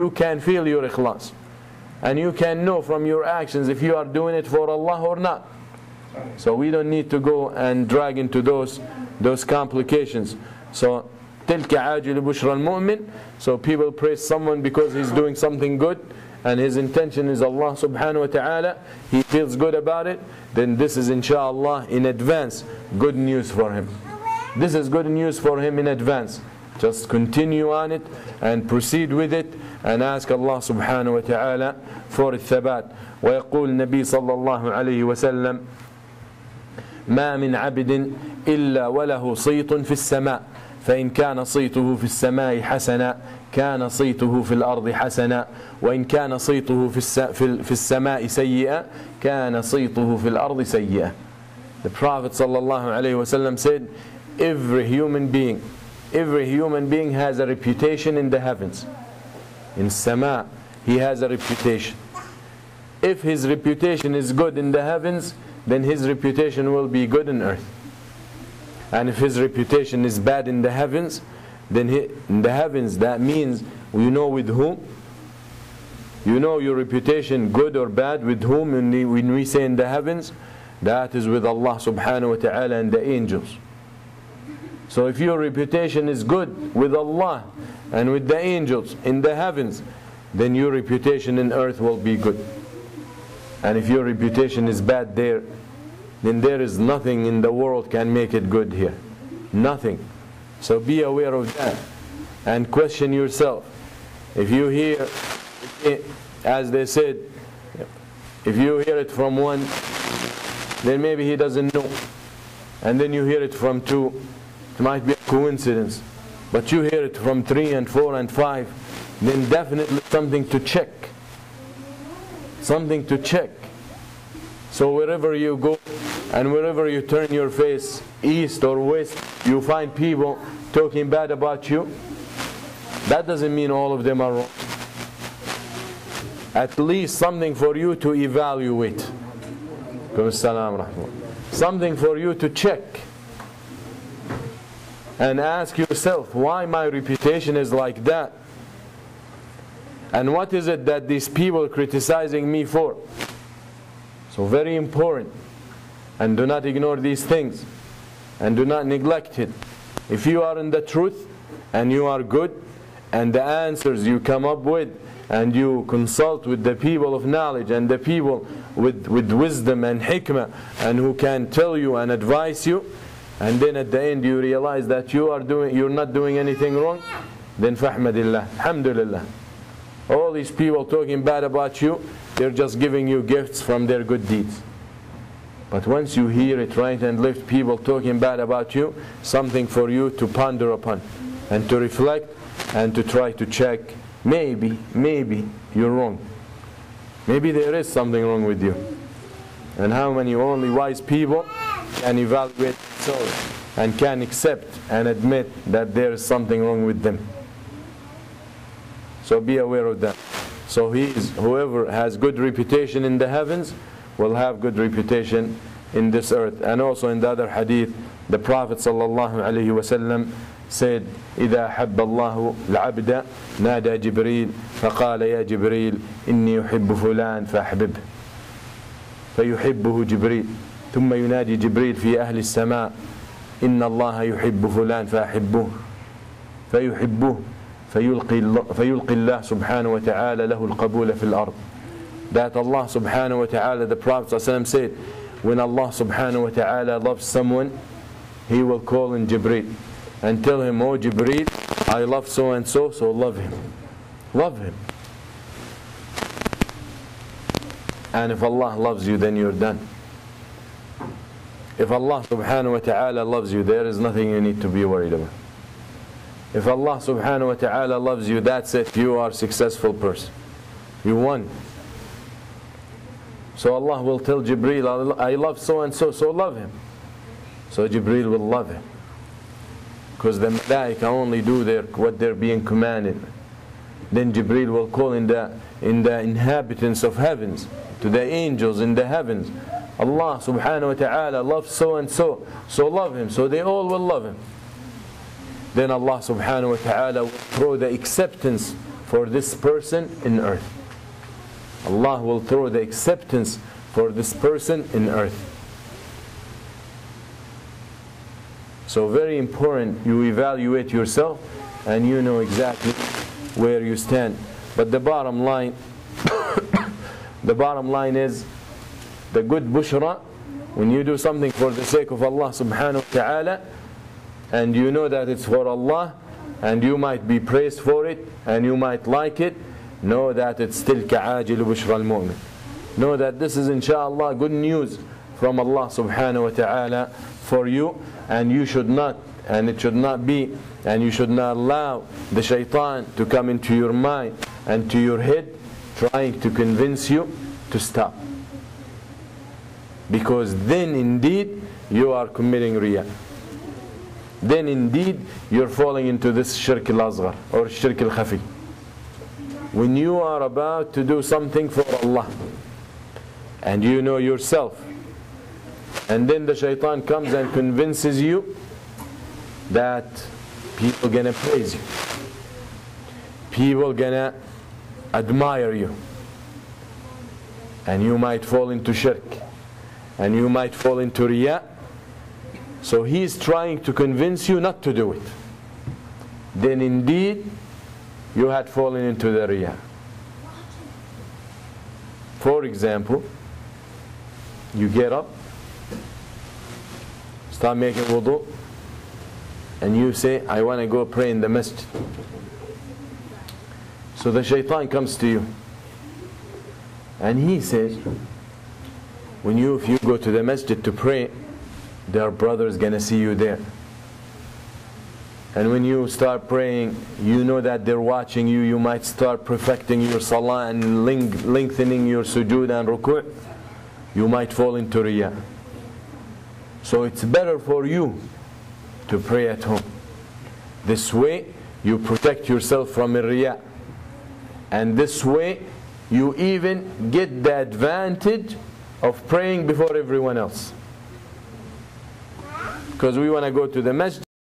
you can feel your ikhlas. And you can know from your actions if you are doing it for Allah or not. So we don't need to go and drag into those complications. So تِلْكَ عَاجِلُ بُشْرَ الْمُؤْمِنِ. So people praise someone because he's doing something good and his intention is Allah subhanahu wa ta'ala, he feels good about it, then this is inshallah in advance good news for him. This is good news for him in advance. Just continue on it and proceed with it and ask Allah subhanahu wa ta'ala for الثبات. ويقول النبي صلى الله عليه وسلم ما من عبد إلا وله صيت في السماء فإن كان صيته في السماء حسنا كان صيته في الأرض حسنا وإن كان صيته في السماء سيئا كان صيته في الأرض سيئا. The Prophet صلى الله عليه وسلم said, every human being has a reputation in the heavens. In Sama, he has a reputation. If his reputation is good in the heavens, then his reputation will be good in earth. And if his reputation is bad in the heavens, then in the heavens, that means you know with whom. You know your reputation good or bad with whom. When we say in the heavens, that is with Allah subhanahu wa ta'ala and the angels. So if your reputation is good with Allah and with the angels in the heavens, then your reputation in earth will be good. And if your reputation is bad there, then there is nothing in the world can make it good here. Nothing. So be aware of that and question yourself. If you hear, as they said, if you hear it from one, then maybe he doesn't know. And then you hear it from two, it might be a coincidence. But you hear it from 3 and 4 and 5, then definitely something to check. Something to check. So wherever you go and wherever you turn your face, east or west, you find people talking bad about you. That doesn't mean all of them are wrong. At least something for you to evaluate. Something for you to check. And ask yourself, why my reputation is like that? And what is it that these people are criticizing me for? So very important. And do not ignore these things. And do not neglect it. If you are in the truth and you are good, and the answers you come up with, and you consult with the people of knowledge and the people with wisdom and hikmah, and who can tell you and advise you, and then at the end you realize that you're not doing anything wrong, then fahmadillah, alhamdulillah. All these people talking bad about you, they're just giving you gifts from their good deeds. But once you hear it right and left, people talking bad about you, something for you to ponder upon and to reflect and to try to check. Maybe you're wrong. Maybe there is something wrong with you. And how many only wise people can evaluate themselves and can accept and admit that there is something wrong with them. So be aware of that. So whoever has good reputation in the heavens will have good reputation in this earth. And also in the other hadith, the Prophet ﷺ said, إِذَا حَبَّ اللَّهُ الْعَبْدَ نَادَى جِبْرِيلٌ فَقَالَ يَا جِبْرِيلُ إِنِّي يُحِبُّ فُلَانٍ فَأَحْبِبْهُ فيحبه جبريل ثم ينادي جبريل في أهل السماء إن الله يحب فلان فأحبوه فيحبوه فيلقي الله سبحانه وتعالى له القبول في الأرض. That Allah subhanahu wa ta'ala, the Prophet ﷺ said, when Allah subhanahu wa ta'ala loves someone, He will call in Jibreel and tell him, oh Jibreel, I love so and so, so love him. Love him. And if Allah loves you, then you're done. If Allah subhanahu wa ta'ala loves you, there is nothing you need to be worried about. If Allah subhanahu wa ta'ala loves you, that's it. You are a successful person. You won. So Allah will tell Jibreel, I love so and so, so love him. So Jibreel will love him. Because the malaika only do what they're being commanded. Then Jibreel will call in the inhabitants of heavens, to the angels in the heavens, Allah subhanahu wa ta'ala loves so and so, so love him. So they all will love him. Then Allah subhanahu wa ta'ala will throw the acceptance for this person in earth. Allah will throw the acceptance for this person in earth. So very important you evaluate yourself and you know exactly where you stand. But the bottom line, the bottom line is the good bushra, when you do something for the sake of Allah subhanahu wa ta'ala, and you know that it's for Allah, and you might be praised for it, and you might like it, know that it's still ka'ajil bushra al-mu'min. Know that this is inshallah good news from Allah subhanahu wa ta'ala for you, and you should not, and it should not be, and you should not allow the shaitan to come into your mind and to your head trying to convince you to stop. Because then indeed you are committing riyah. Then indeed you're falling into this shirk al-asghar or shirk al-khafi. When you are about to do something for Allah and you know yourself, and then the shaitan comes and convinces you that people gonna praise you, people gonna admire you, and you might fall into shirk, and you might fall into riyah. So he's trying to convince you not to do it. Then indeed you had fallen into the riyah. For example, you get up, start making wudu, and you say, I want to go pray in the masjid. So the shaitan comes to you and he says, if you go to the masjid to pray, their brothers gonna see you there. And when you start praying, you know that they're watching you. You might start perfecting your salah and lengthening your sujood and ruku'. You might fall into riyah. So it's better for you to pray at home. This way you protect yourself from riyah. And this way you even get the advantage of praying before everyone else. Because we want to go to the masjid